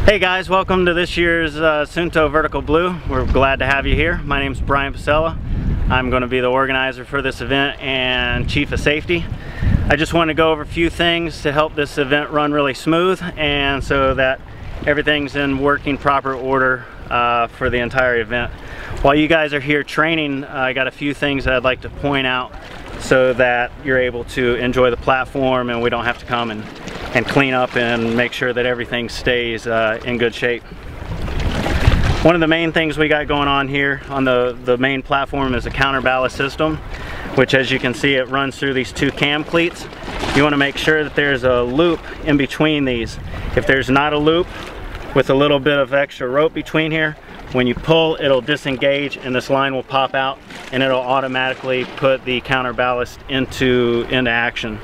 Hey guys, welcome to this year's Suunto Vertical Blue. We're glad to have you here. My name is Pucella. I'm going to be the organizer for this event and chief of safety. I just want to go over a few things to help this event run really smooth and so that everything's in working proper order for the entire event. While you guys are here training, I got a few things that I'd like to point out so that you're able to enjoy the platform and we don't have to come and clean up and make sure that everything stays in good shape. One of the main things we got going on here on the main platform is a counterballast system, which, as you can see, it runs through these two cam cleats. You want to make sure that there's a loop in between these. If there's not a loop with a little bit of extra rope between here, when you pull, it'll disengage and this line will pop out and it'll automatically put the counterballast into action.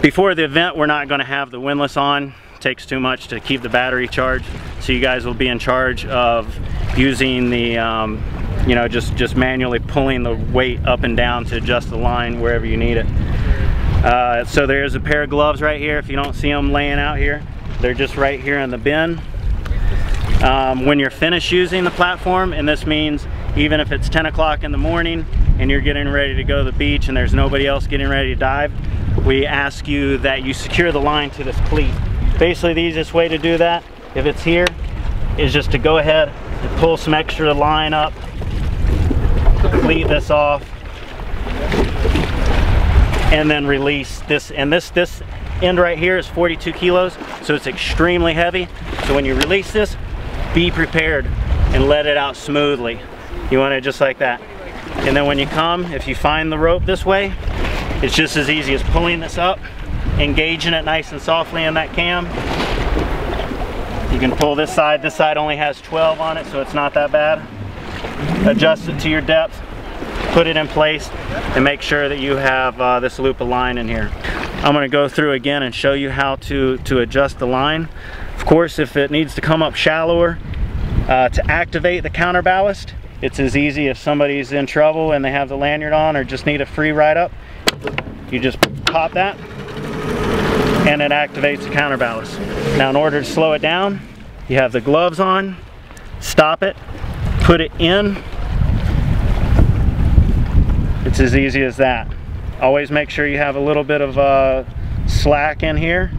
Before the event, we're not going to have the Winless on. It takes too much to keep the battery charged, so you guys will be in charge of using the you know, just manually pulling the weight up and down to adjust the line wherever you need it. So there's a pair of gloves right here. If you don't see them laying out here, they're just right here in the bin. When you're finished using the platform, and this means even if it's 10 o'clock in the morning and you're getting ready to go to the beach and there's nobody else getting ready to dive, we ask you that you secure the line to this cleat. Basically, the easiest way to do that, if it's here, is just to go ahead and pull some extra line up, cleat this off, and then release this. And this end right here is 42 kilos, so it's extremely heavy. So when you release this, be prepared and let it out smoothly. You want it just like that. And then when you come, if you find the rope this way, it's just as easy as pulling this up, engaging it nice and softly in that cam. You can pull this side only has 12 on it, so it's not that bad. Adjust it to your depth, put it in place, and make sure that you have this loop of line in here. I'm going to go through again and show you how to adjust the line. Of course, if it needs to come up shallower, to activate the counterballast, it's as easy if somebody's in trouble and they have the lanyard on or just need a free ride up. You just pop that and it activates the counterballast. Now, in order to slow it down, you have the gloves on, stop it, put it in. It's as easy as that. Always make sure you have a little bit of slack in here,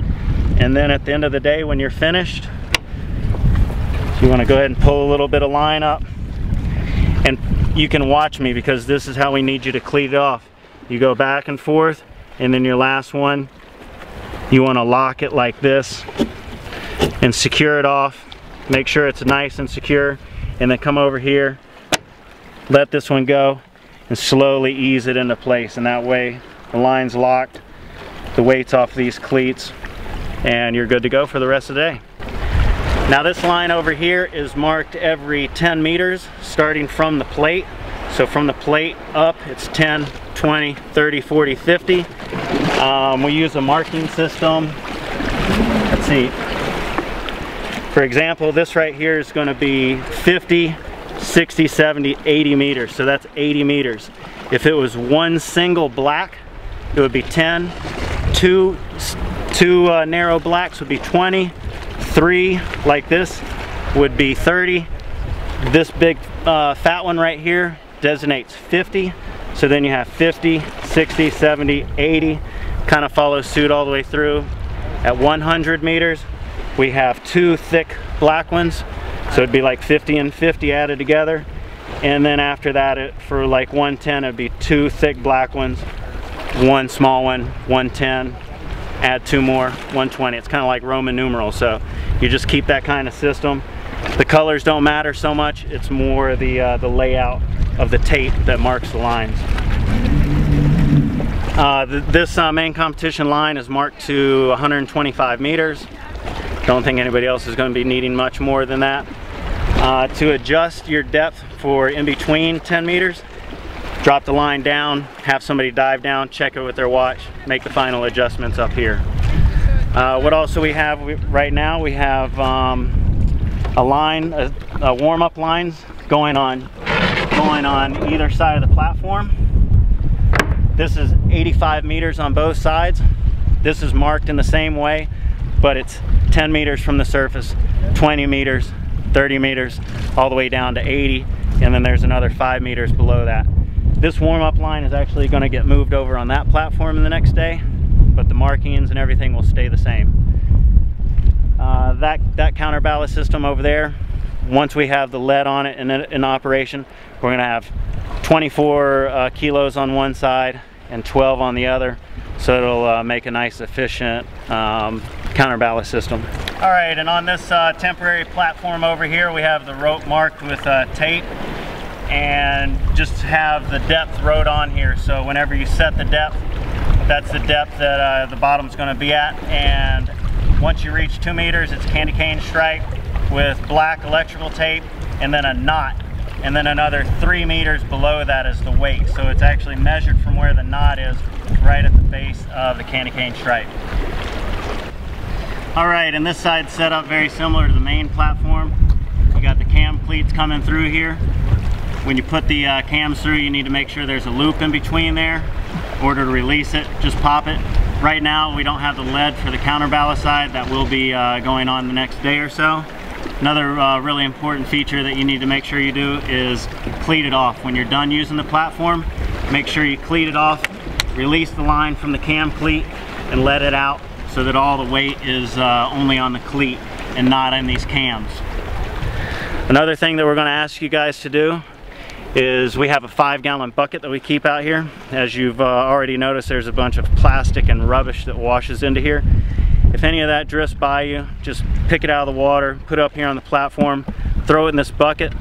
and then at the end of the day when you're finished, you want to go ahead and pull a little bit of line up. And you can watch me because this is how we need you to cleat it off. You go back and forth, and then your last one, you want to lock it like this and secure it off. Make sure it's nice and secure, and then come over here, let this one go, and slowly ease it into place. And that way the line's locked, the weight's off these cleats, and you're good to go for the rest of the day. Now, this line over here is marked every 10 meters starting from the plate. So from the plate up, it's 10, 20, 30, 40, 50. We use a marking system. Let's see. For example, this right here is going to be 50, 60, 70, 80 meters. So that's 80 meters. If it was one single black, it would be 10. Two narrow blacks would be 20. 3 like this would be 30. This big fat one right here designates 50. So then you have 50, 60, 70, 80. Kind of follows suit all the way through. At 100 meters, we have 2 thick black ones. So it'd be like 50 and 50 added together. And then after that, for like 110, it'd be 2 thick black ones, 1 small one, 110. Add 2 more, 120. It's kind of like Roman numerals, so you just keep that kind of system. The colors don't matter so much, it's more the layout of the tape that marks the lines. This main competition line is marked to 125 meters. Don't think anybody else is going to be needing much more than that. To adjust your depth for in between 10 meters, drop the line down, have somebody dive down, check it with their watch, make the final adjustments up here. What else do we have right now? We have a line, warm-up lines going on either side of the platform. This is 85 meters on both sides. This is marked in the same way, but it's 10 meters from the surface, 20 meters, 30 meters, all the way down to 80, and then there's another 5 meters below that. This warm-up line is actually going to get moved over on that platform the next day, but the markings and everything will stay the same. That counter ballast system over there, once we have the lead on it in operation, we're going to have 24 kilos on one side and 12 on the other, so it'll make a nice efficient counterballast system. All right, and on this temporary platform over here, we have the rope marked with tape, and just have the depth wrote on here. So whenever you set the depth, that's the depth that the bottom's going to be at. And once you reach 2 meters, it's candy cane stripe with black electrical tape, and then a knot, and then another 3 meters below that is the weight. So it's actually measured from where the knot is, right at the base of the candy cane stripe. All right, and this side's set up very similar to the main platform. You got the cam cleats coming through here. When you put the cams through, you need to make sure there's a loop in between there. In order to release it, just pop it. Right now, we don't have the lead for the counterballast side. That will be going on the next day or so. Another really important feature that you need to make sure you do is cleat it off. When you're done using the platform, make sure you cleat it off, release the line from the cam cleat, and let it out so that all the weight is only on the cleat and not in these cams. Another thing that we're going to ask you guys to do is we have a 5-gallon bucket that we keep out here. As you've already noticed, there's a bunch of plastic and rubbish that washes into here. If any of that drifts by you, just pick it out of the water, put it up here on the platform, throw it in this bucket.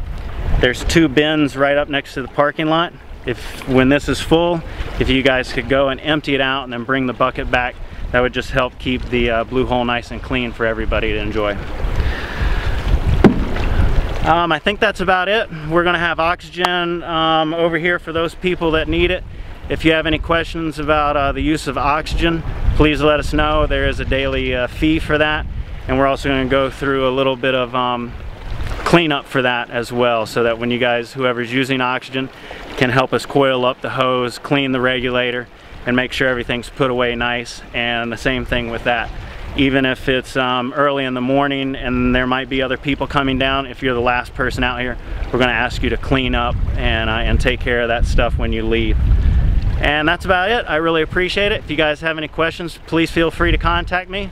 There's 2 bins right up next to the parking lot. When this is full, if you guys could go and empty it out and then bring the bucket back, that would just help keep the blue hole nice and clean for everybody to enjoy. I think that's about it. We're going to have oxygen over here for those people that need it. If you have any questions about the use of oxygen, please let us know. There is a daily fee for that, and we're also going to go through a little bit of cleanup for that as well, so that when you guys, whoever's using oxygen, can help us coil up the hose, clean the regulator, and make sure everything's put away nice. And the same thing with that. Even if it's early in the morning and there might be other people coming down, if you're the last person out here, we're going to ask you to clean up and take care of that stuff when you leave. And that's about it. I really appreciate it. If you guys have any questions, please feel free to contact me.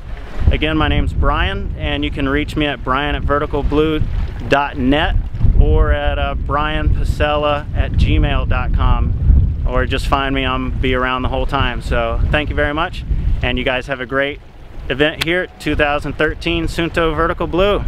Again, my name's Brian, and you can reach me at brian@verticalblue.net or at brianpucella@gmail.com, or just find me. I'll be around the whole time. So thank you very much, and you guys have a great event here at 2013 Suunto Vertical Blue.